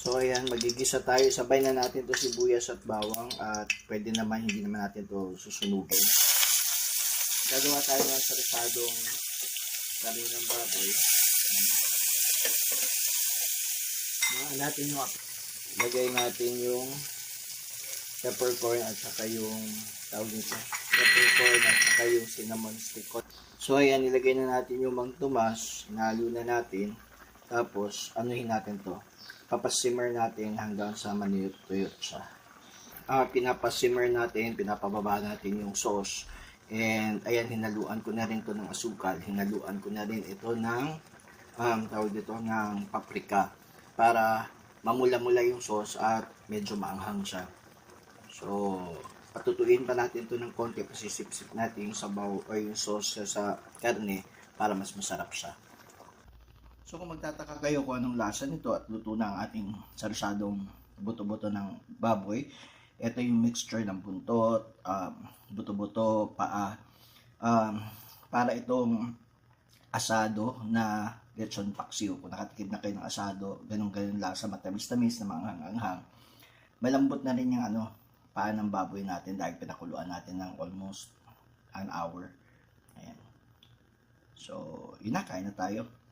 So ayan, magigisa tayo. Sabay na natin to sibuyas at bawang at pwede naman, hindi naman natin to susunugin. Gagawa tayo ng sarisadong karne ng baboy. Natin yung lagay natin yung peppercorn at saka yung tawag nito, peppercorn at saka yung cinnamon stick. So ayan, nilagay na natin yung Mang Tomas, hinalo na natin. Tapos anuhin natin to, papasimmer natin hanggang sa manuyot-tuyot siya. Pinapasimmer natin, pinapababa natin yung sauce. And ayan, hinaluan ko na rin to ng asukal, hinaluan ko na rin ito ng tawag dito ng paprika para mamula-mula yung sauce at medyo maanghang siya. So patutuin pa natin to ng konti, pasisip-sip natin yung sabaw o yung sauce sa karne para mas masarap siya. So kung magtataka kayo kung anong lasa nito at luto na ang ating sarisadong buto-buto ng baboy, ito yung mixture ng buntot, buto-buto, paa, para itong asado na lechon paksiw. Kung nakatikid na kayo ng asado, ganun-ganun lasa, matamis-tamis na maanghang-anghang. Malambot na rin yung paa ng baboy natin dahil pinakuluan natin ng almost an hour. Ayan. So, yun na, kain na tayo.